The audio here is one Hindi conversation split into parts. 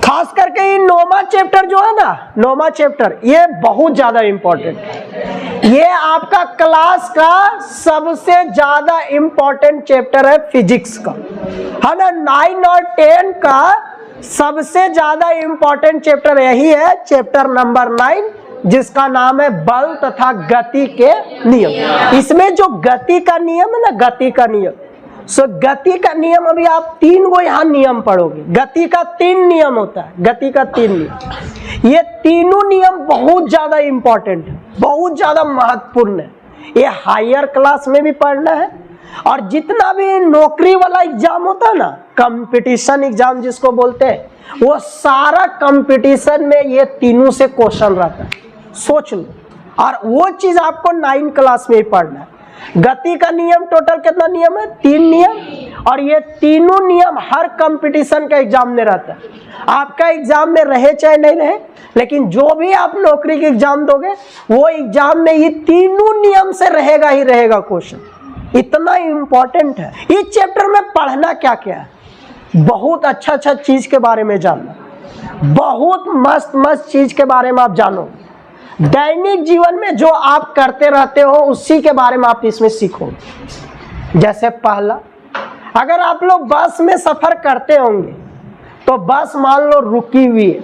खास करके ये 9वां चैप्टर जो है ना, 9वां चैप्टर ये बहुत ज्यादा इंपॉर्टेंट है। ये आपका क्लास का सबसे ज्यादा इंपॉर्टेंट चैप्टर है फिजिक्स का, है ना। 9 और 10 का सबसे ज्यादा इंपॉर्टेंट चैप्टर यही है, चैप्टर नंबर 9, जिसका नाम है बल तथा गति के नियम। इसमें जो गति का नियम है ना, गति का नियम, गति का नियम अभी आप 3 गो यहाँ नियम पढ़ोगे। गति का 3 नियम होता है, गति का 3 नियम। ये तीनों नियम बहुत ज्यादा इंपॉर्टेंट है, बहुत ज्यादा महत्वपूर्ण है। ये हायर क्लास में भी पढ़ना है, और जितना भी नौकरी वाला एग्जाम होता है ना, कंपटीशन एग्जाम जिसको बोलते हैं, वो सारा कंपटीशन में ये तीनों से क्वेश्चन रहता है, सोच लो। और वो चीज आपको 9 क्लास में ही पढ़ना है। गति का नियम टोटल कितना नियम है? 3 नियम, और ये तीनों नियम हर कंपटीशन का एग्जाम में रहता है। आपका एग्जाम में रहे चाहे नहीं रहे, लेकिन जो भी आप नौकरी के एग्जाम दोगे, वो एग्जाम में ये तीनों नियम से रहेगा ही रहेगा क्वेश्चन। इतना इंपॉर्टेंट है। इस चैप्टर में पढ़ना क्या क्या है, बहुत अच्छा अच्छा चीज के बारे में जानना, बहुत मस्त मस्त चीज के बारे में आप जानो। दैनिक जीवन में जो आप करते रहते हो उसी के बारे में आप इसमें सीखो। जैसे पहला, अगर आप लोग बस में सफर करते होंगे तो बस मान लो रुकी हुई है,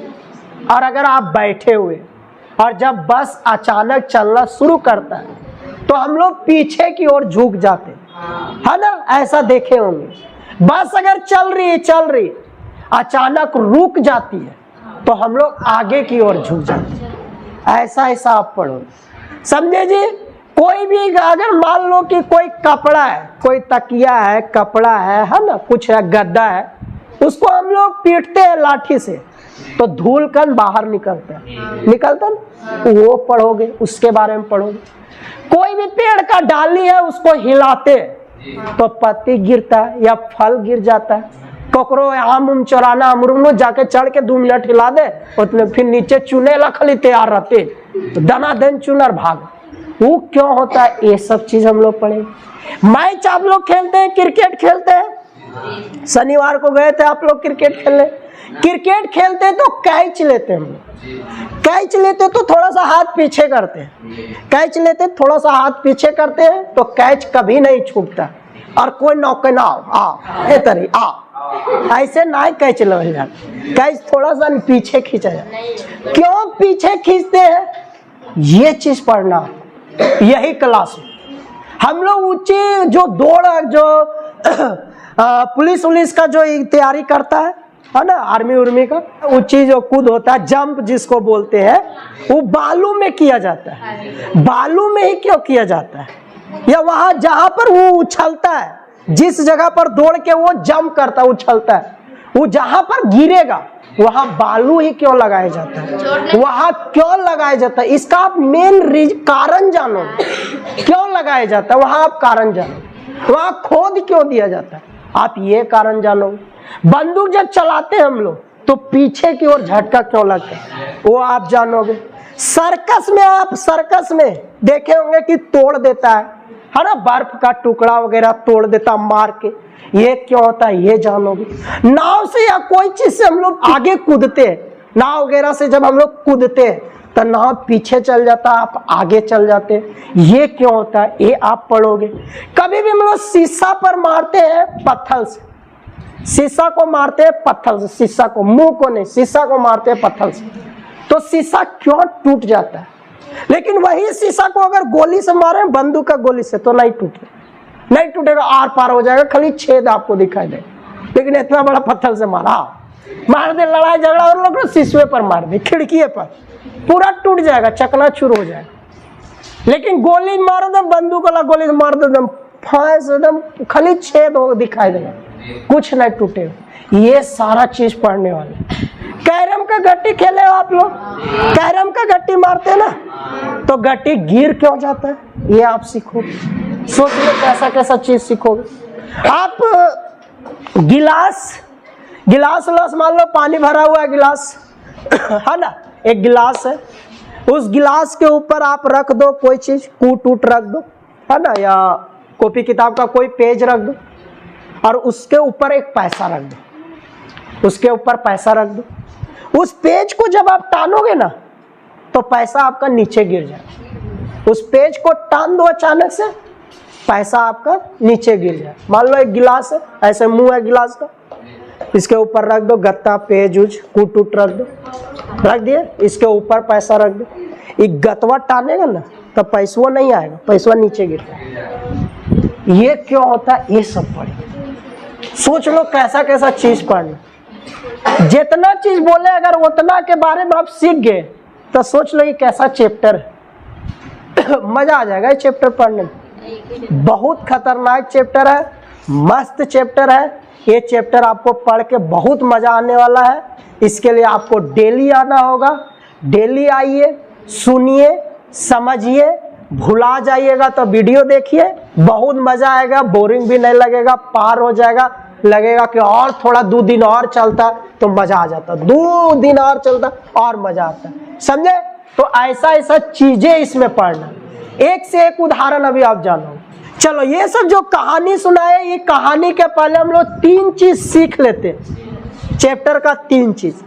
और अगर आप बैठे हुए, और जब बस अचानक चलना शुरू करता है तो हम लोग पीछे की ओर झुक जाते है ना, ऐसा देखे होंगे। बस अगर चल रही है, अचानक रुक जाती है तो हम लोग आगे की ओर झुक जाते हैं। ऐसा ऐसा आप पढ़ो, समझे जी। कोई भी अगर मान लो कि कोई कपड़ा है, कोई तकिया है, कपड़ा है ना, कुछ है, गद्दा है, उसको हम लोग पीटते हैं लाठी से तो धूल कण बाहर निकलता है, वो पढ़ोगे, उसके बारे में पढ़ोगे। कोई भी पेड़ का डाली है, उसको हिलाते तो पत्ती गिरता है या फल गिर जाता है। ककरो आम चोराना, अमरूद जाके चढ़ के 2 मिनट हिला दे, उतने फिर नीचे चुने ला खाली तैयार रहते, दना दन चुनर भाग। वो क्यों होता है? ये सब चीज हम लोग पढ़ेंगे। मैच आप लोग खेलते हैं, क्रिकेट खेलते हैं, शनिवार को गए थे आप लोग क्रिकेट खेलने। क्रिकेट खेलते तो कैच लेते हैं, कैच लेते तो थोड़ा सा हाथ पीछे करते हैं, कैच लेते थोड़ा सा हाथ पीछे करते हैं तो कैच कभी नहीं छूटता। और कोई नौके ना ऐसे ना कैच लग जाता, कैच थोड़ा सा पीछे खींचा जाए। क्यों पीछे खींचते हैं? ये चीज पढ़ना यही क्लास में। हम लोग ऊंची जो दौड़, जो पुलिस उलिस का जो तैयारी करता है ना, आर्मी उर्मी का ऊंची जो कूद होता है, जंप जिसको बोलते हैं, वो बालू में किया जाता है। बालू में ही क्यों किया जाता है? या वहां जहां पर वो उछलता है, जिस जगह पर दौड़ के वो जंप करता है, उछलता है, वो जहां पर गिरेगा वहां बालू ही क्यों लगाया जाता है? वहां क्यों लगाया जाता है? इसका आप मेन कारण जानो, क्यों लगाया जाता है वहां, आप कारण जानो। वहां खोद क्यों दिया जाता है, आप ये कारण जानो। बंदूक जब चलाते हैं हम लोग तो पीछे की ओर झटका क्यों लगता है, वो आप जानोगे। सर्कस में, आप सर्कस में देखे होंगे कि तोड़ देता है ना, बर्फ का टुकड़ा वगैरह तोड़ देता मार के, ये क्यों होता है ये जानोगे। नाव से या कोई चीज से हम लोग आगे कूदते हैं, नाव वगैरह से जब हम लोग कूदते हैं तो नाव पीछे चल जाता है, आप आगे चल जाते हैं, ये क्यों होता है ये आप पढ़ोगे। कभी भी हम लोग शीशा पर मारते हैं पत्थर से, शीशा को मारते हैं पत्थर से, शीशा को, मुंह को नहीं, शीशा को मारते हैं पत्थर से, तो शीशा क्यों टूट जाता है। लेकिन वही शीशा को अगर गोली से मारे, बंदूक का गोली से, तो नहीं टूटेगा, आर पार हो जाएगा, खाली छेद आपको दिखाई देगा। लेकिन इतना बड़ा पत्थर से मार दे, लड़ाई झगड़ा और लोग शीशे पर मार दे, खिड़की पर, पूरा टूट जाएगा, चकनाचूर हो जाएगा। लेकिन गोली मारो तो, बंदूक वाला गोली मार दो, एकदम फांस, एकदम खाली छेद हो दिखाई देगा, कुछ नहीं टूटेगा। ये सारा चीज पढ़ने वाले। कैरम का गट्टी खेले हो आप लोग, कैरम का गट्टी मारते ना तो गट्टी गिर क्यों जाता है, ये आप सीखोगे। सोच लो कैसा कैसा चीज सीखोगे आप। गिलास मान लो पानी भरा हुआ है गिलास है ना, एक गिलास है, उस गिलास के ऊपर आप रख दो कोई चीज, कूट रख दो है ना, या कॉपी किताब का कोई पेज रख दो, और उसके ऊपर एक पैसा रख दो, उसके ऊपर पैसा रख दो। उस पेज को जब आप टानोगे ना तो पैसा आपका नीचे गिर जाए। उस पेज को टान दो अचानक से, पैसा आपका नीचे गिर जाए। मान लो एक गिलास है, ऐसे मुंह है गिलास का, इसके ऊपर रख दो गत्ता, पेज उज कूट उट रख दो, रख दिए, इसके ऊपर पैसा रख दो। ये गतवा टानेगा ना तो पैसा नहीं आएगा, पैसा नीचे गिरता। ये क्यों होता है? ये सब पढ़िए, सोच लो कैसा कैसा चीज पढ़ना। जितना चीज बोले अगर उतना के बारे में आप सीख गए तो सोच लो ये कैसा चैप्टर है। मजा आ जाएगा ये चैप्टर पढ़ने में। बहुत खतरनाक चैप्टर है, मस्त चैप्टर है। ये चैप्टर आपको पढ़ के बहुत मजा आने वाला है। इसके लिए आपको डेली आना होगा। डेली आइए, सुनिए, समझिए, भुला जाइएगा तो वीडियो देखिए, बहुत मजा आएगा, बोरिंग भी नहीं लगेगा, पार हो जाएगा। लगेगा कि और थोड़ा 2 दिन और चलता तो मजा आ जाता, 2 दिन और चलता और मजा आता, समझे? तो ऐसा ऐसा चीजें इसमें पढ़ना, एक से एक उदाहरण अभी आप जानो। चलो ये सब जो कहानी सुनाए, ये कहानी के पहले हम लोग 3 चीज सीख लेते हैं, चैप्टर का 3 चीज।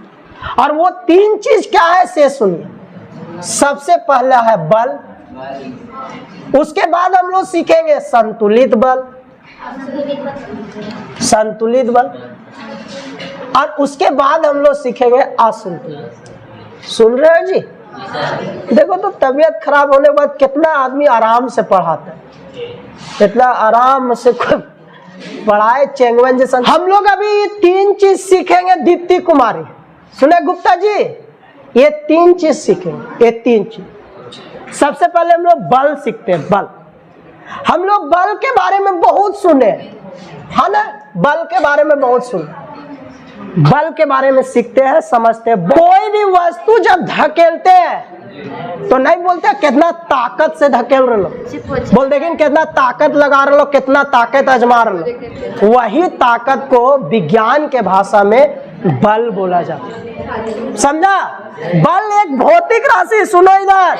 और वो 3 चीज क्या है से सुनिए। सबसे पहला है बल, उसके बाद हम लोग सीखेंगे संतुलित बल, संतुलित बल, और उसके बाद हम लोग सीखेंगे असंतुलित। सुन रहे हो जी? देखो तो तबीयत खराब होने के बाद कितना आदमी आराम से पढ़ाता है, इतना आराम से पढ़ाए चेंगवन जैसा। हम लोग अभी 3 चीज सीखेंगे। दीप्ति कुमारी, सुने गुप्ता जी, ये 3 चीज सीखेंगे, ये 3 चीज। सबसे पहले हम लोग बल सीखते हैं। बल, हम लोग बल के बारे में बहुत सुने, है ना? बल के बारे में बहुत सुने, बल के बारे में सीखते हैं, समझते हैं। कोई भी वस्तु जब धकेलते हैं तो नहीं बोलते कितना ताकत से धकेल रहे लो, बोल देखिए कितना ताकत लगा रहे लो, कितना ताकत आजमा रहे लो। वही ताकत को विज्ञान के भाषा में बल बोला जाता है, समझा? बल एक भौतिक राशि, सुनो इधर,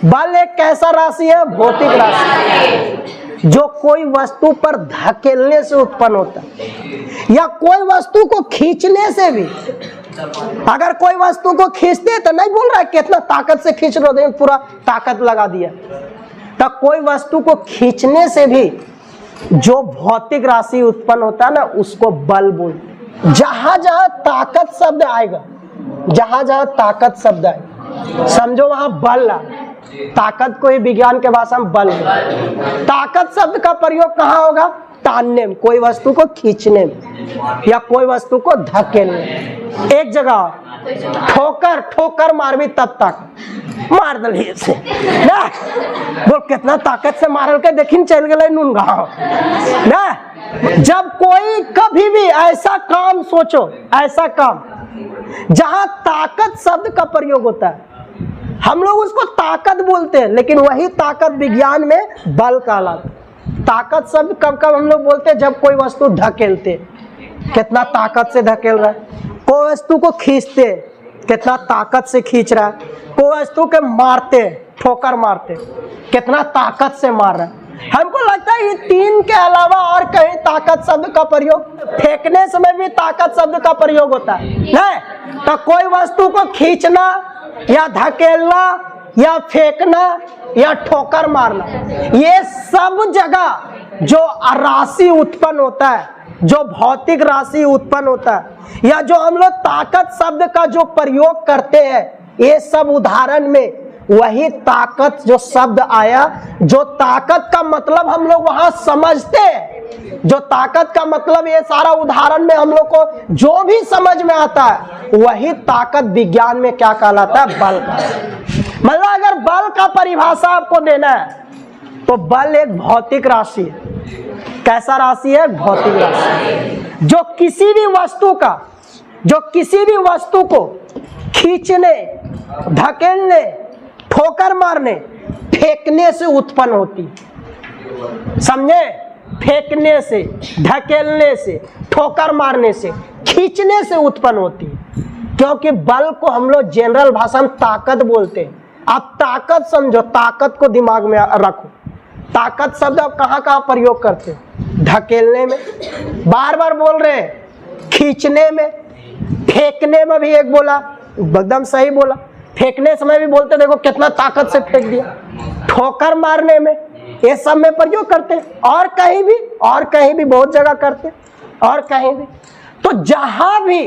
बल एक कैसा राशि है? भौतिक राशि, जो कोई वस्तु पर धकेलने से उत्पन्न होता है या कोई वस्तु को खींचने से भी। अगर कोई वस्तु को खींचते तो नहीं बोल रहा है कितना ताकत से खींच रहे हो, पूरा ताकत लगा दिया। तो कोई वस्तु को खींचने से भी जो भौतिक राशि उत्पन्न होता है ना, उसको बल बोलते हैं। जहां जहां ताकत शब्द आएगा, जहां जहां ताकत शब्द आएगा, समझो वहां बल आ। ताकत को ही विज्ञान के भाषा में बल है। ताकत शब्द का प्रयोग कहाँ होगा? तानने में, कोई वस्तु को खींचने में या कोई वस्तु को धकेलने में। एक जगह ठोकर ठोकर मारबी तब तक मार दलिए से ना, बोल कितना ताकत से मारल के देखिन चल गए नून गाँव ना। जब कोई कभी भी ऐसा काम सोचो, ऐसा काम जहां ताकत शब्द का प्रयोग होता है, हम लोग उसको ताकत बोलते हैं, लेकिन वही ताकत विज्ञान में बल कहलाता है। ताकत शब्द कब कब हम लोग बोलते हैं? जब कोई वस्तु धकेलते, कितना ताकत से धकेल रहा है। कोई वस्तु को खींचते, कितना ताकत से खींच रहा है। कोई वस्तु के मारते, ठोकर मारते, कितना ताकत से मार रहा है। हमको लगता है ये 3 के अलावा और कहीं ताकत शब्द का प्रयोग, फेंकने समय भी ताकत शब्द का प्रयोग होता है नहीं? तो कोई वस्तु को खींचना या धकेलना या फेंकना या ठोकर मारना, ये सब जगह जो राशि उत्पन्न होता है, जो भौतिक राशि उत्पन्न होता है, या जो हम लोग ताकत शब्द का जो प्रयोग करते हैं, ये सब उदाहरण में वही ताकत जो शब्द आया, जो ताकत का मतलब हम लोग वहां समझते हैं, जो ताकत का मतलब ये सारा उदाहरण में हम लोग को जो भी समझ में आता है, वही ताकत विज्ञान में क्या कहलाता है? बल का। मतलब अगर बल का परिभाषा आपको देना है तो बल एक भौतिक राशि है। कैसा राशि है? भौतिक राशि, जो किसी भी वस्तु का, जो किसी भी वस्तु को खींचने, धकेलने, ठोकर मारने, फेंकने से उत्पन्न होती। समझे? फेंकने से, धकेलने से, ठोकर मारने से, खींचने से उत्पन्न होती है। क्योंकि बल को हम लोग जनरल भाषा में ताकत बोलते हैं। आप ताकत समझो, ताकत को दिमाग में रखो। ताकत शब्द आप कहाँ कहाँ प्रयोग करते हैं? धकेलने में, बार बार बोल रहे हैं, खींचने में, फेंकने में भी एक बोला, एकदम सही बोला, फेंकने समय भी बोलते देखो कितना ताकत से फेंक दिया। ठोकर मारने में, ये सब में प्रयोग करते हैं, और कहीं भी बहुत जगह करते हैं, और कहीं भी। तो जहां भी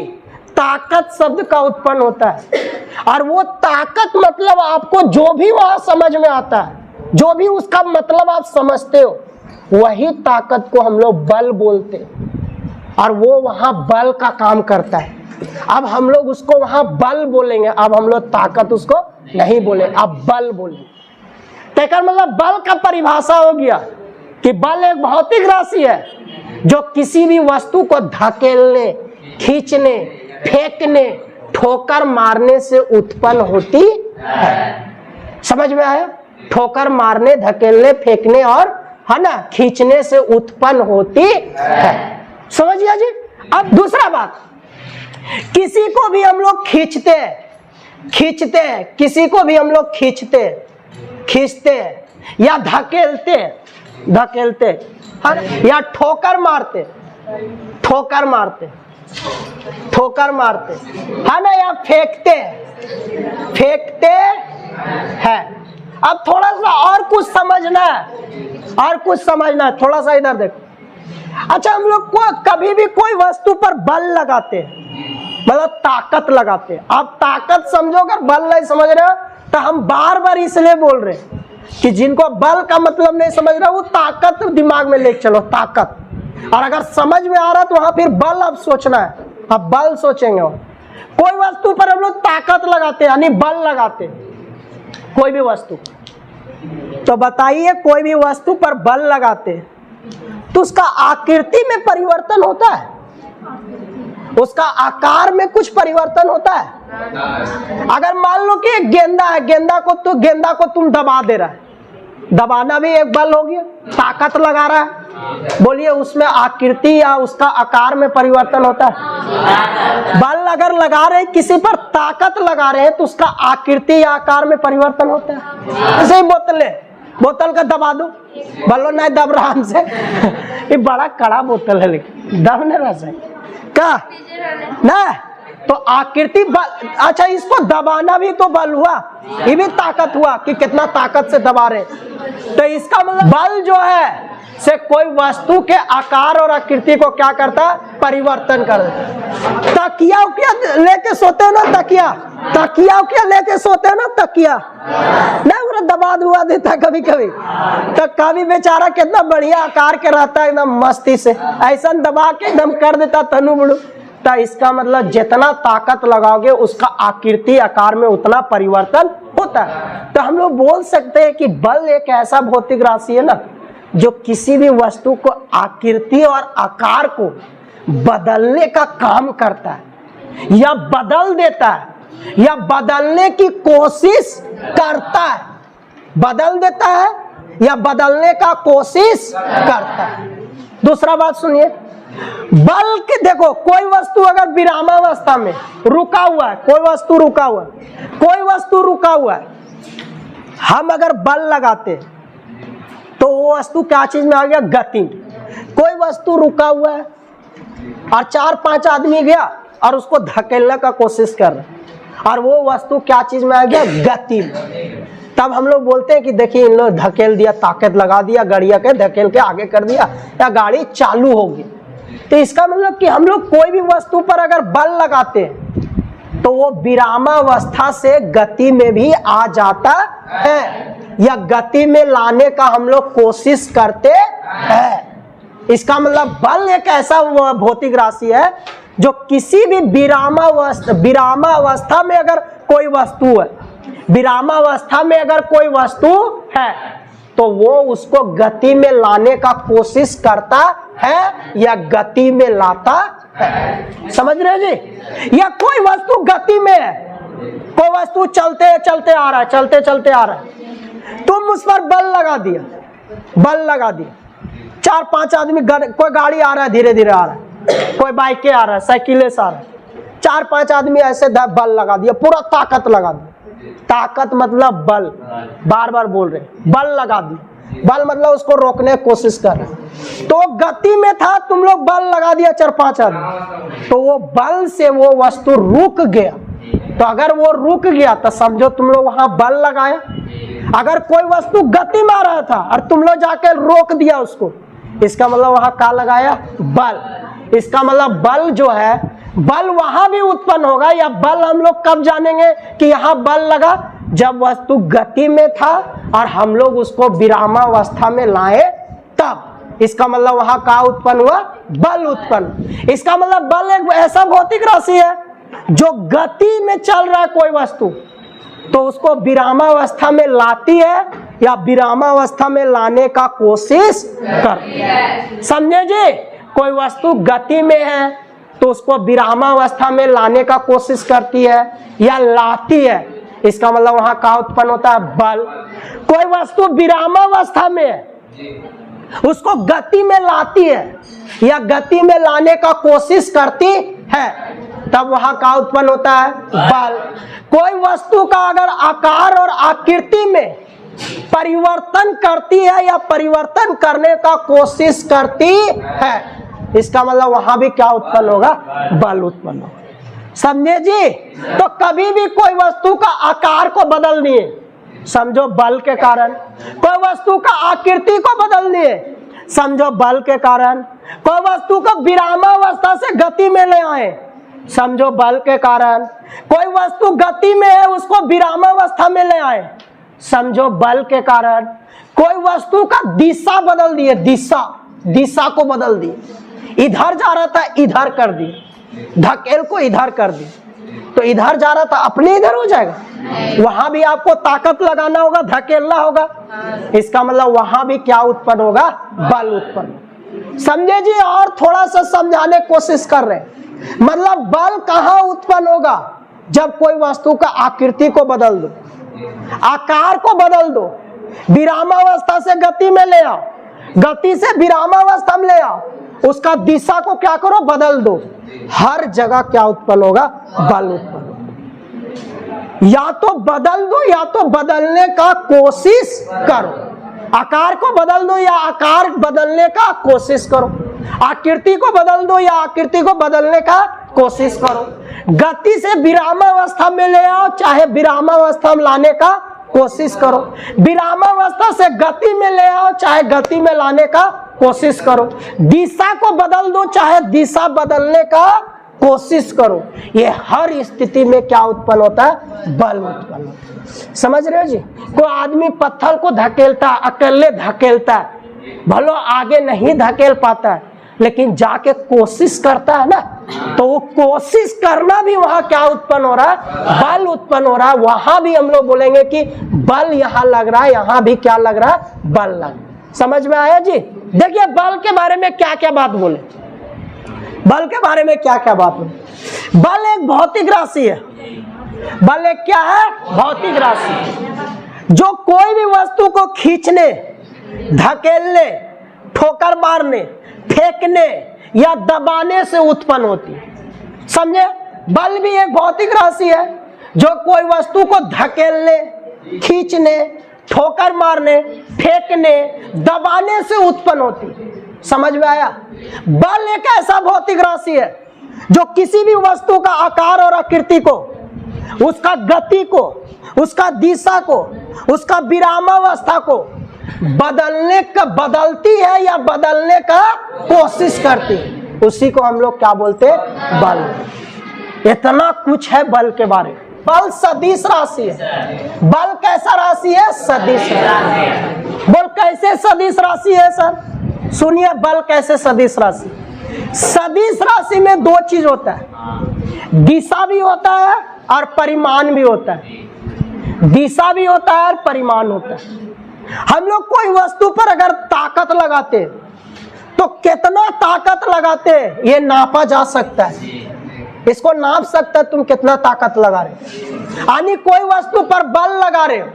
ताकत शब्द का उत्पन्न होता है, और वो ताकत मतलब आपको जो भी वहां समझ में आता है, जो भी उसका मतलब आप समझते हो, वही ताकत को हम लोग बल बोलते हैं, और वो वहां बल का काम करता है। अब हम लोग उसको वहां बल बोलेंगे, अब हम लोग ताकत उसको नहीं बोले, अब बल बोलेंगे। तो मतलब बल का परिभाषा हो गया कि बल एक भौतिक राशि है जो किसी भी वस्तु को धकेलने, खींचने, फेंकने, ठोकर मारने से उत्पन्न होती है। समझ में आया? ठोकर मारने, धकेलने, फेंकने और है ना खींचने से उत्पन्न होती है। समझ गया जी? अब दूसरा बात, किसी को भी हम लोग खींचते हैं, किसी को भी हम लोग खींचते हैं या धकेलते हैं, या ठोकर मारते है ना, या फेंकते हैं। अब थोड़ा सा और कुछ समझना है, थोड़ा सा इधर देखो। अच्छा, हम लोग को कभी भी कोई वस्तु पर बल लगाते हैं, मतलब ताकत लगाते हैं। आप ताकत समझो, अगर बल नहीं समझ रहे हो तो हम बार बार इसलिए बोल रहे हैं कि जिनको बल का मतलब नहीं समझ रहे, वो ताकत दिमाग में लेके चलो, ताकत। और अगर समझ में आ रहा तो वहां फिर बल अब सोचना है, अब बल सोचेंगे। कोई वस्तु पर हम लोग ताकत लगाते हैं, यानी बल लगाते हैं, कोई भी वस्तु। तो बताइए, कोई भी वस्तु पर बल लगाते हैं तो उसका आकृति में परिवर्तन होता है, उसका आकार में कुछ परिवर्तन होता है। अगर मान लो कि एक गेंदा है, गेंदा को तुम दबा दे रहा है, दबाना भी एक बल हो गया, ताकत लगा रहा है। बोलिए, उसमें आकृति या उसका आकार में परिवर्तन होता है? बल अगर लगा रहे किसी पर, ताकत लगा रहे हैं, तो उसका आकृति या आकार में परिवर्तन होता है। ऐसे ही बोतल का दबा दो, बोलो नहीं दब रहा हमसे ये बड़ा कड़ा बोतल है, लेकिन दब नहीं रहा सही क्या ना, तो आकृति बल। अच्छा, इसको दबाना भी तो बल हुआ, ये भी ताकत हुआ कि कितना ताकत से दबा रहे। तो इसका मतलब बल जो है से कोई वस्तु के आकार और आकृति को क्या करता है? परिवर्तन कर देता। तकिया लेके सोते हैं ना, तकिया लेके सोते हैं ना, तकिया नहीं पूरा दबा दुआ देता है कभी कभी। तो कभी बेचारा कितना बढ़िया आकार के रहता है, एकदम मस्ती से ऐसा दबा के एकदम कर देता तनु बड़ू। तो इसका मतलब जितना ताकत लगाओगे उसका आकृति आकार में उतना परिवर्तन होता है। तो हम लोग बोल सकते हैं कि बल एक ऐसा भौतिक राशि है ना, जो किसी भी वस्तु को आकृति और आकार को बदलने का काम करता है, या बदल देता है, या बदलने की कोशिश करता है। बदल देता है या बदलने का कोशिश करता है। दूसरा बात सुनिए, बल के देखो, कोई वस्तु अगर विरामावस्था में रुका हुआ है, कोई वस्तु रुका हुआ है, हम अगर बल लगाते तो वो वस्तु क्या चीज में आ गया? गति। कोई वस्तु रुका हुआ है और 4-5 आदमी गया और उसको धकेलने का कोशिश कर रहे, और वो वस्तु क्या चीज में आ गया? गति में। तब हम लोग बोलते हैं कि देखिए, इन लोग धकेल दिया, ताकत लगा दिया, गाड़िया के धकेल के आगे कर दिया, या गाड़ी चालू होगी। तो इसका मतलब कि हम लोग कोई भी वस्तु पर अगर बल लगाते हैं तो वो विरामावस्था से गति में भी आ जाता है, या गति में लाने का हम लोग कोशिश करते हैं। इसका मतलब बल एक ऐसा भौतिक राशि है जो किसी भी विरामावस्था में अगर कोई वस्तु है, विरामावस्था में अगर कोई वस्तु है तो वो उसको गति में लाने का कोशिश करता है या गति में लाता है। समझ रहे जी? या कोई वस्तु गति में है, कोई वस्तु चलते चलते आ रहा है, तुम उस पर बल लगा दिया, 4-5 आदमी, कोई गाड़ी आ रहा है, धीरे धीरे आ रहा है, कोई बाइकें आ रहा है, साइकिलें से आ रहा है, 4-5 आदमी ऐसे बल लगा दिया, पूरा ताकत लगा दी। ताकत मतलब बल, बार बार बोल रहे, बल लगा दी। बल मतलब उसको रोकने की कोशिश कर रहे, तो गति में था, तुम लोग बल लगा दिया 4-5 आदमी, तो वो बल से वो वस्तु रुक गया। तो अगर वो रुक गया तो समझो तुम लोग वहां बल लगाया। अगर कोई वस्तु गति में आ रहा था और तुम लोग जाके रोक दिया उसको, इसका मतलब वहां क्या लगाया? बल। इसका मतलब बल जो है, बल वहां भी उत्पन्न होगा, या बल हम लोग कब जानेंगे कि यहाँ बल लगा? जब वस्तु गति में था और हम लोग उसको विरामावस्था में लाए तब। इसका मतलब वहां क्या उत्पन्न हुआ? बल उत्पन्न। इसका मतलब बल एक ऐसा भौतिक राशि है जो गति में चल रहा है कोई वस्तु, तो उसको विरामावस्था में लाती है या विरामावस्था में लाने का कोशिश करती है। समझे जी? कोई वस्तु गति में है तो उसको विरामावस्था में लाने का कोशिश करती है या लाती है। इसका मतलब वहां क्या उत्पन्न होता है? बल। कोई वस्तु विरामावस्था में है, उसको गति में लाती है या गति में लाने का कोशिश करती है, तब वहां क्या उत्पन्न होता है? बल। कोई वस्तु का अगर आकार और आकृति में परिवर्तन करती है या परिवर्तन करने का कोशिश करती है, इसका मतलब वहां भी क्या उत्पन्न होगा? बल उत्पन्न होगा। समझे जी? तो कभी भी कोई वस्तु का आकार को बदल दिए, समझो बल के कारण। कोई वस्तु का आकृति को बदल दिए, समझो बल के कारण। कोई वस्तु को विरामावस्था से गति में ले आए, समझो बल के कारण। कोई वस्तु गति में है, उसको विरामावस्था में ले आए, समझो बल के कारण। कोई वस्तु का दिशा बदल दिए, दिशा को बदल दिए, इधर जा रहा था इधर कर दिए, धकेल को इधर कर दी, तो इधर जा रहा था अपने इधर हो जाएगा? वहां भी आपको ताकत लगाना होगा, धकेलना होगा। इसका मतलब वहां भी क्या उत्पन्न होगा? बल उत्पन्न। समझे जी? और थोड़ा सा समझाने की कोशिश कर रहे हैं। मतलब बल कहाँ उत्पन्न होगा? जब कोई वस्तु का आकृति को बदल दो, आकार को बदल दो, विरामावस्था से गति में ले आओ, गति से विरामावस्था में ले आओ, उसका दिशा को क्या करो? बदल दो। हर जगह क्या उत्पन्न होगा? बल उत्पन्न होगा। या तो बदल दो या तो बदलने का कोशिश करो। आकार को बदल दो या आकार बदलने का कोशिश करो। आकृति को बदल दो या आकृति को बदलने का कोशिश करो। गति से विरामावस्था में ले आओ, चाहे विरामावस्था में लाने का कोशिश करो। विरामावस्था से गति में ले आओ, चाहे गति में लाने का कोशिश करो। दिशा को बदल दो, चाहे दिशा बदलने का कोशिश करो। ये हर स्थिति में क्या उत्पन्न होता है? बल उत्पन्न होता है। समझ रहे हो जी? कोई आदमी पत्थर को धकेलता, अकेले धकेलता है, भलो आगे नहीं धकेल पाता है, लेकिन जाके कोशिश करता है ना, तो वो कोशिश करना भी वहां क्या उत्पन्न हो रहा है? बल उत्पन्न हो रहा है। वहां भी हम लोग बोलेंगे कि बल यहाँ लग रहा है, यहाँ भी क्या लग रहा है? बल लग रहा है। समझ में आया जी? देखिए बल के बारे में क्या क्या बात बोले, बल के बारे में क्या क्या बात बोले। बल एक भौतिक राशि है। बल एक क्या है? भौतिक राशि, जो कोई भी वस्तु को खींचने, धकेलने, ठोकर मारने, फेंकने या दबाने से उत्पन्न होती है। समझे? बल भी एक भौतिक राशि है जो कोई वस्तु को धकेलने, खींचने, ठोकर मारने, फेंकने, दबाने से उत्पन्न होती है। समझ में आया? बल एक ऐसा भौतिक राशि है जो किसी भी वस्तु का आकार और आकृति को, उसका गति को, उसका दिशा को, उसका विरामावस्था को बदलती है या बदलने का कोशिश करती है। उसी को हम लोग क्या बोलते हैं? बल। इतना कुछ है बल के बारे में। बल सदिश राशि है। बल कैसा राशि है? सदिश राशि। बोल कैसे सदिश राशि है सर? सुनिए बल कैसे सदिश राशि। सदिश राशि में दो चीज होता है, दिशा भी होता है और परिमाण भी होता है। दिशा भी होता है और परिमाण होता है। हम लोग कोई वस्तु पर अगर ताकत लगाते तो कितना ताकत लगाते ये नापा जा सकता है। इसको नाप सकता है तुम कितना ताकत लगा रहे हो। यानी कोई वस्तु पर बल लगा रहे हो,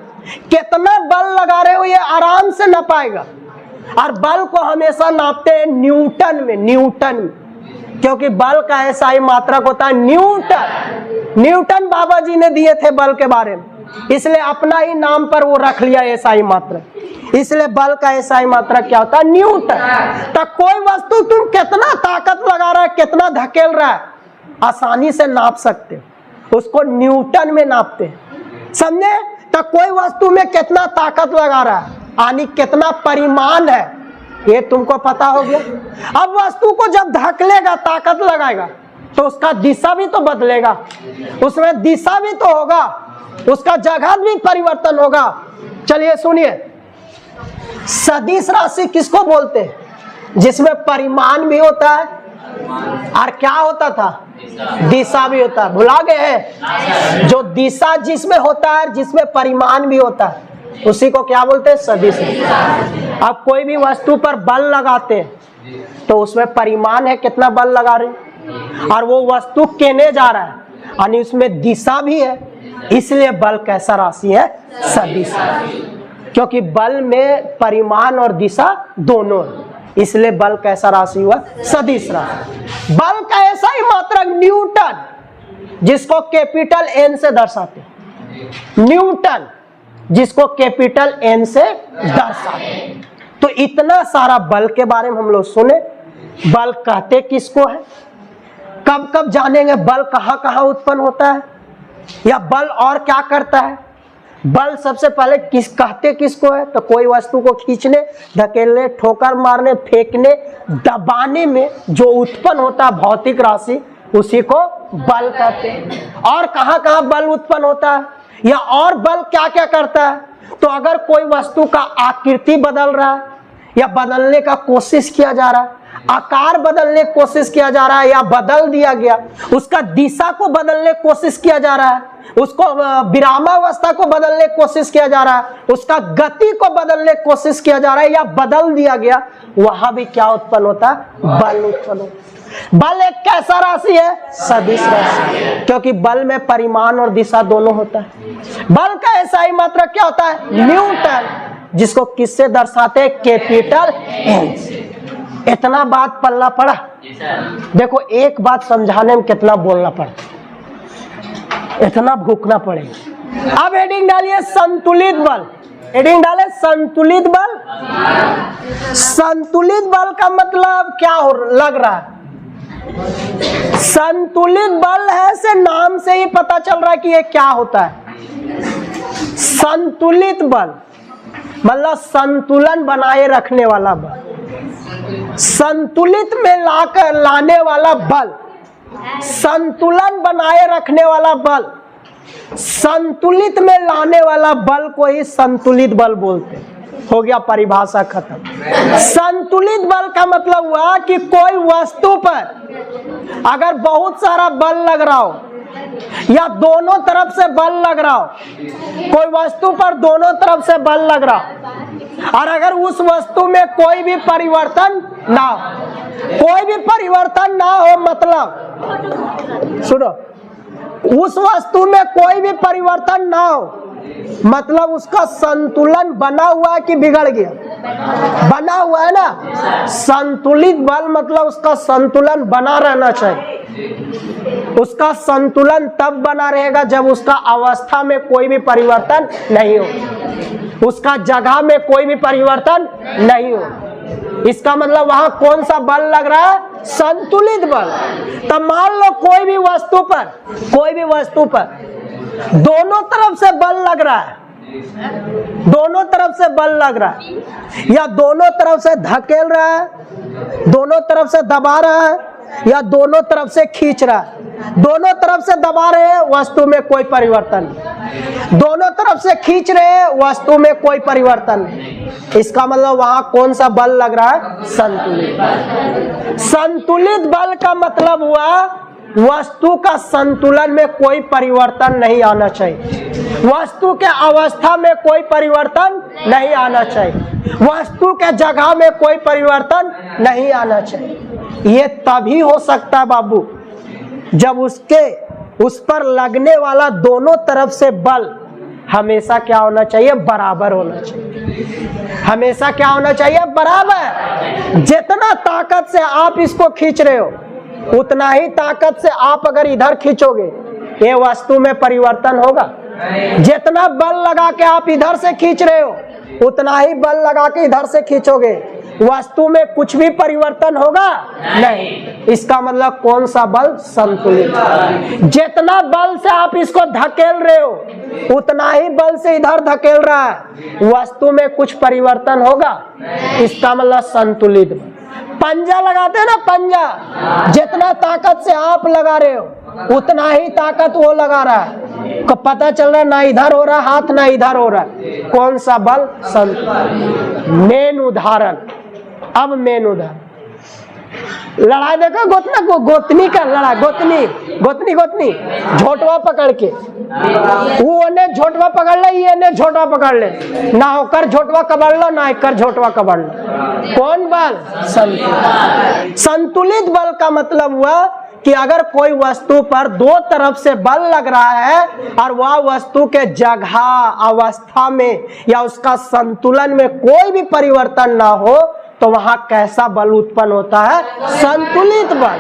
कितना बल लगा रहे हो ये आराम से नापाएगा। और बल को हमेशा नापते हैं न्यूटन में। न्यूटन में क्योंकि बल का SI मात्रक होता है न्यूटन। न्यूटन बाबा जी ने दिए थे बल के बारे में, इसलिए अपना ही नाम पर वो रख लिया SI मात्रक। इसलिए बल का SI मात्रक क्या होता है? न्यूटन। तो कोई वस्तु तुम कितना ताकत लगा रहा है, कितना धकेल रहा है, आसानी से नाप सकते हो, उसको न्यूटन में नापते हैं, समझे? तो कोई वस्तु में कितना ताकत लगा रहा है, यानी कितना परिमाण है, ये तुमको पता हो गया। अब वस्तु को जब धकेलेगा, ताकत लगाएगा, तो उसका दिशा भी तो बदलेगा, उसमें दिशा भी तो होगा, उसका जगह भी परिवर्तन होगा। चलिए सुनिए, सदिश राशि किसको बोलते हैं? जिसमें परिमाण भी होता है और क्या होता था? दिशा भी होता है। भुला गए हैं? जो दिशा जिसमें होता है, जिसमें परिमाण भी होता है, उसी को क्या बोलते हैं? सदिश। अब कोई भी वस्तु पर बल लगाते हैं तो उसमें परिमाण है, कितना बल लगा रहे हैं, और वो वस्तु केने जा रहा है, यानी उसमें दिशा भी है, इसलिए बल कैसा राशि है? सदिश। क्योंकि बल में परिमाण और दिशा दोनों है, इसलिए बल कैसा राशि हुआ? सदिश राशि। बल का ऐसा ही मात्रक न्यूटन, जिसको कैपिटल N से दर्शाते हैं, न्यूटन, जिसको कैपिटल N से दर्शाते हैं। तो इतना सारा बल के बारे में हम लोग सुने। बल कहते किसको है, कब कब जानेंगे बल कहाँ कहाँ उत्पन्न होता है, या बल और क्या करता है। बल सबसे पहले किस कहते किसको है? तो कोई वस्तु को खींचने, धकेलने, ठोकर मारने, फेंकने, दबाने में जो उत्पन्न होता है भौतिक राशि, उसी को बल कहते हैं। और कहाँ कहाँ बल उत्पन्न होता है, या और बल क्या क्या करता है? तो अगर कोई वस्तु का आकृति बदल रहा है, या बदलने का कोशिश किया जा रहा है, आकार बदलने की कोशिश किया जा रहा है, या बदल दिया गया, उसका दिशा को बदलने की कोशिश किया जा रहा है, उसको विरामावस्था को बदलने की कोशिश किया जा रहा है, उसका गति को बदलने की कोशिश किया जा रहा है, या बदल दिया गया, वहां भी क्या उत्पन्न होता है? बल उत्पन्न होता है। बल एक कैसा राशि है? सदिश राशि, क्योंकि बल में परिमाण और दिशा दोनों होता है। बल का ऐसा ही मात्रक क्या होता है? न्यूटन, जिसको किससे दर्शाते हैं? कैपिटल N से। इतना बात पल्ला पड़ा। देखो एक बात समझाने में कितना बोलना पड़ता, इतना भूखना पड़ेगा। अब हेडिंग डालिए संतुलित बल। हेडिंग डाले संतुलित बल। संतुलित बल का मतलब क्या लग रहा है? संतुलित बल है से नाम से ही पता चल रहा है कि ये क्या होता है। संतुलित बल मतलब संतुलन बनाए रखने वाला बल, संतुलित में लाने वाला बल, संतुलन बनाए रखने वाला बल, संतुलित में लाने वाला बल को ही संतुलित बल बोलते हैं। हो गया, परिभाषा खत्म। संतुलित बल का मतलब हुआ कि कोई वस्तु पर अगर बहुत सारा बल लग रहा हो, या दोनों तरफ से बल लग रहा हो, कोई वस्तु पर दोनों तरफ से बल लग रहा हो, और अगर उस वस्तु में कोई भी परिवर्तन ना हो, कोई भी परिवर्तन ना हो, मतलब सुनो, उस वस्तु में कोई भी परिवर्तन ना हो, मतलब उसका संतुलन बना हुआ है कि बिगड़ गया? बना हुआ है ना। संतुलित बल मतलब उसका संतुलन बना रहना चाहिए। उसका संतुलन तब बना रहेगा जब उसका अवस्था में कोई भी परिवर्तन नहीं हो, उसका जगह में कोई भी परिवर्तन नहीं हो। इसका मतलब वहां कौन सा बल लग रहा है? संतुलित बल। तब मान लो कोई भी वस्तु पर दोनों तरफ से बल लग रहा है, दोनों तरफ से बल लग रहा है, या दोनों तरफ से धकेल रहा है, दोनों तरफ से दबा रहा है, या दोनों तरफ से खींच रहा है। दोनों तरफ से दबा रहे हैं, वस्तु में कोई परिवर्तन नहीं। दोनों तरफ से खींच रहे हैं, वस्तु में कोई परिवर्तन नहीं। इसका मतलब वहां कौन सा बल लग रहा है? संतुलित। संतुलित बल का मतलब हुआ वस्तु का संतुलन में कोई परिवर्तन नहीं आना चाहिए, वस्तु के अवस्था में कोई परिवर्तन नहीं आना चाहिए, वस्तु के जगह में कोई परिवर्तन नहीं आना चाहिए। ये तभी हो सकता है बाबू जब उस पर लगने वाला दोनों तरफ से बल हमेशा क्या होना चाहिए? बराबर होना चाहिए। हमेशा क्या होना चाहिए? बराबर। जितना ताकत से आप इसको खींच रहे हो, उतना ही ताकत से आप अगर इधर खींचोगे ये वस्तु में परिवर्तन होगा। जितना बल लगा के आप इधर से खींच रहे हो उतना ही बल लगा के इधर से खींचोगे, वस्तु में कुछ भी परिवर्तन होगा नहीं। इसका मतलब कौन सा बल? संतुलित। जितना बल से आप इसको धकेल रहे हो उतना ही बल से इधर धकेल रहा है, वस्तु में कुछ परिवर्तन होगा, इसका मतलब संतुलित। पंजा लगाते हैं ना, पंजा जितना ताकत से आप लगा रहे हो उतना ही ताकत वो लगा रहा है, को पता चल रहा है ना इधर हो रहा हाथ ना इधर हो रहा है। कौन सा बल? संतुलित। मेन उदाहरण, अब मेन उदाहरण लड़ाई देखो, गोतना को गोतनी का लड़ा, गोतनी झोटवा पकड़ के, वो ने झोटवा पकड़ ले, ये ने झोटवा पकड़ ले, ना होकर झोटवा कबड़ लो ना एकर झोटवा कबड़ लो। कौन बल? संतुलित। संतुलित बल का मतलब हुआ कि अगर कोई वस्तु पर दो तरफ से बल लग रहा है और वह वस्तु के जगह, अवस्था में या उसका संतुलन में कोई भी परिवर्तन ना हो तो वहां कैसा बल उत्पन्न होता है? संतुलित बल।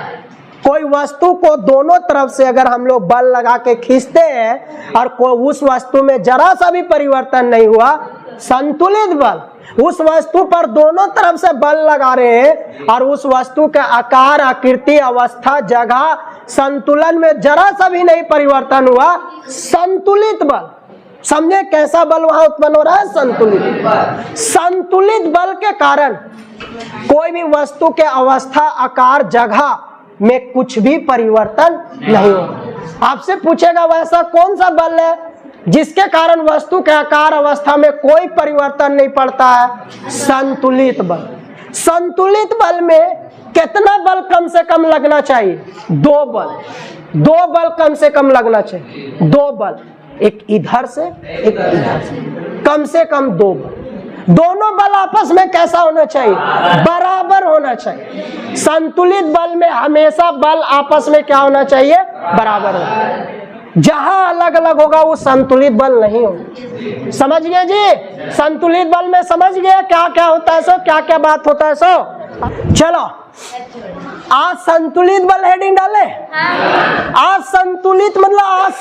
कोई वस्तु को दोनों तरफ से अगर हम लोग बल लगा के खींचते हैं और कोई उस वस्तु में जरा सा भी परिवर्तन नहीं हुआ, संतुलित बल। उस वस्तु पर दोनों तरफ से बल लगा रहे हैं और उस वस्तु का आकार, आकृति, अवस्था, जगह, संतुलन में जरा सा भी नहीं परिवर्तन हुआ, संतुलित बल। समझे कैसा बल वहां उत्पन्न हो रहा है? संतुलित। संतुलित बल के कारण कोई भी वस्तु के अवस्था, आकार, जगह में कुछ भी परिवर्तन नहीं होगा। आपसे पूछेगा वैसा कौन सा बल है जिसके कारण वस्तु के आकार, अवस्था में कोई परिवर्तन नहीं पड़ता है? संतुलित बल। संतुलित बल में कितना बल कम से कम लगना चाहिए? दो बल कम से कम लगना चाहिए। दो बल, एक इधर से एक इधर से, कम से कम दो बल। दोनों बल आपस में कैसा होना चाहिए? बराबर होना चाहिए। संतुलित बल में हमेशा बल आपस में क्या होना चाहिए? बराबर होना। जहां अलग अलग होगा वो संतुलित बल नहीं होगा। समझ गए जी? संतुलित बल में समझ गए क्या क्या होता है, सो क्या क्या बात होता है। सो चलो आज संतुलित बल हेडिंग डाले। आज संतुलित मतलब आज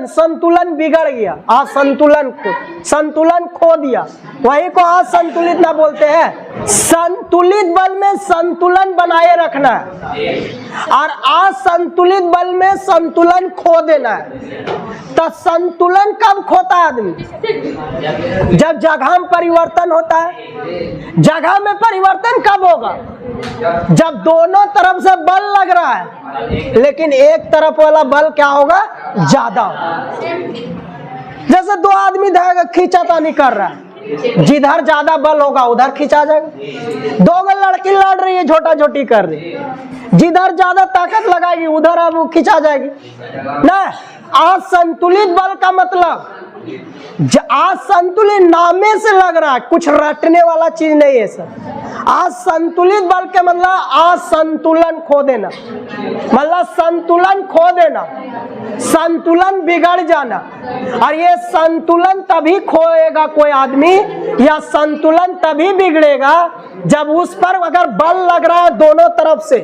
संतुलन बिगड़ गया, आज संतुलन खो दिया, वही को आज संतुलित ना बोलते हैं। संतुलित बल में संतुलन बनाए रखना है और आज संतुलित बल में संतुलन खो देना है। तो संतुलन कब खोता है आदमी? जब जगह में परिवर्तन होता है। जगह में परिवर्तन कब होगा? जब दोनों तरफ से बल लग रहा है लेकिन एक तरफ वाला बल क्या होगा? ज्यादा होगा। जैसे दो आदमी खींचातानी कर रहा है, जिधर ज्यादा बल होगा उधर खींचा जाएगा। दो लड़की लड़ रही है, झोटा झोटी कर रही है, जिधर ज्यादा ताकत लगाएगी उधर अब खींचा जाएगी ना। आज संतुलित बल का मतलब आज संतुलित नामे से लग रहा है, कुछ रटने वाला चीज नहीं है सर। आज संतुलित बल के मतलब आज संतुलन खो देना, मतलब संतुलन खो देना, संतुलन बिगड़ जाना। और ये संतुलन तभी खोएगा कोई आदमी या संतुलन तभी बिगड़ेगा जब उस पर अगर बल लग रहा है दोनों तरफ से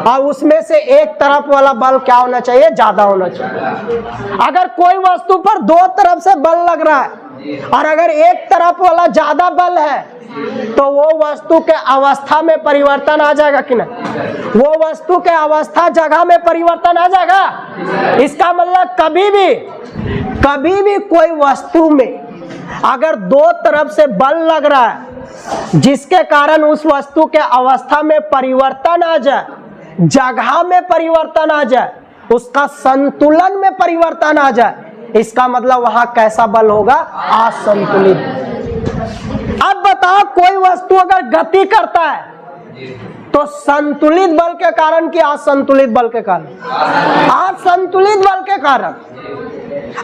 और उसमें से एक तरफ वाला बल क्या होना चाहिए? ज्यादा होना चाहिए। अगर कोई वस्तु पर दो तरफ से बल लग रहा है और अगर एक तरफ वाला ज्यादा बल है तो वो वस्तु के अवस्था में परिवर्तन आ जाएगा कि नहीं? वो वस्तु के अवस्था, जगह में परिवर्तन आ जाएगा। इसका मतलब कभी भी कोई वस्तु में अगर दो तरफ से बल लग रहा है जिसके कारण उस वस्तु के अवस्था में परिवर्तन आ जाए, जगह में परिवर्तन आ जाए, उसका संतुलन में परिवर्तन आ जाए, इसका मतलब वहां कैसा बल होगा? असंतुलित। अब बताओ कोई वस्तु अगर गति करता है तो संतुलित बल के कारण कि असंतुलित बल के कारण? असंतुलित बल के कारण।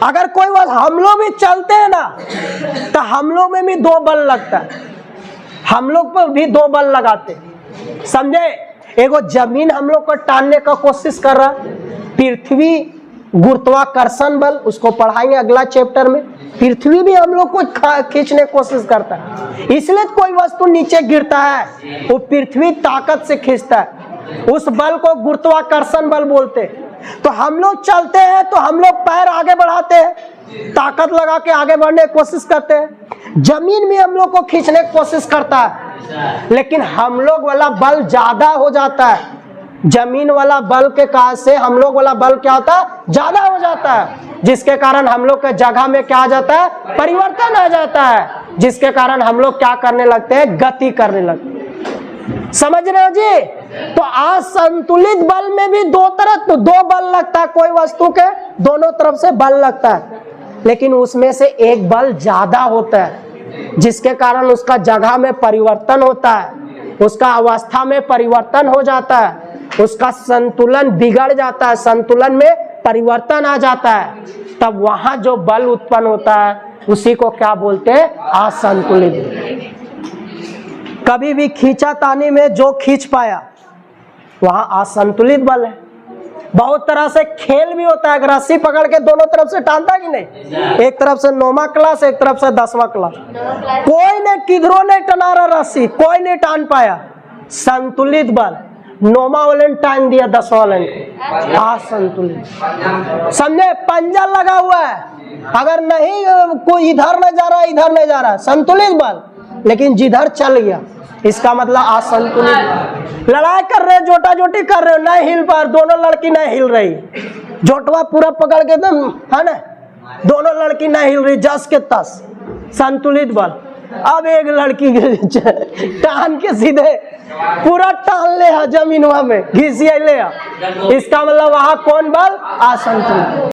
अगर कोई वस्तु, हम लोग भी चलते हैं ना तो हम लोग में भी दो बल लगता है, हम लोग पर भी दो बल लगाते, समझे? एगो जमीन हम लोग को टानने का कोशिश कर रहा है, पृथ्वी गुरुत्वाकर्षण बल, उसको पढ़ाएंगे अगला चैप्टर में। पृथ्वी भी हम लोग को खींचने की कोशिश करता है, इसलिए कोई वस्तु नीचे गिरता है वो पृथ्वी ताकत से खींचता है। उस बल को गुरुत्वाकर्षण बल बोलते हैं। तो हम लोग चलते हैं तो हम लोग पैर आगे बढ़ाते हैं, ताकत लगा के आगे बढ़ने की कोशिश करते हैं। जमीन में हम लोग को खींचने की कोशिश करता है, लेकिन हम लोग वाला बल ज्यादा हो जाता है। जमीन वाला बल के कारण से हम लोग वाला बल क्या होता है, ज्यादा हो जाता है, जिसके कारण हम लोग के जगह में क्या आ जाता है, परिवर्तन आ जाता है, जिसके कारण हम लोग क्या करने लगते हैं, गति करने लगते हैं। समझ रहे हो जी? तो असंतुलित बल में भी दो बल लगता है, कोई वस्तु के दोनों तरफ से बल लगता है, लेकिन उसमें से एक बल ज्यादा होता है, जिसके कारण उसका जगह में परिवर्तन होता है, उसका अवस्था में परिवर्तन हो जाता है, उसका संतुलन बिगड़ जाता है, संतुलन में परिवर्तन आ जाता है। तब वहां जो बल उत्पन्न होता है उसी को क्या बोलते हैं, असंतुलित। कभी भी खींचातानी में जो खींच पाया वहां असंतुलित बल है। बहुत तरह से खेल भी होता है, रस्सी पकड़ के दोनों तरफ से टानता कि नहीं, एक तरफ से 9वां क्लास, एक तरफ से 10वां क्लास, कोई ने किधरों नहीं टना रहा रस्सी, कोई नहीं टान पाया। संतुलित बल, 9वां वाले ने टान दिया 10वां वाले ने, असंतुलित। समझे? पंजा लगा हुआ है, अगर नहीं कोई इधर नहीं जा रहा, इधर नहीं जा रहा, संतुलित बल, लेकिन जिधर चल गया इसका मतलब असंतुलित। लड़ाई कर रहे, जोटा जोटी कर रहे, नहीं हिल पा, दोनों लड़की नहीं हिल रही, जोटवा पूरा पकड़ के दम है ना, दोनों लड़की नहीं हिल रही, जस के तस, संतुलित बल। अब एक लड़की टान के सीधे पूरा टान ले जमीनवा में घिसिया ले, इसका मतलब वहां कौन बल, असंतुलित।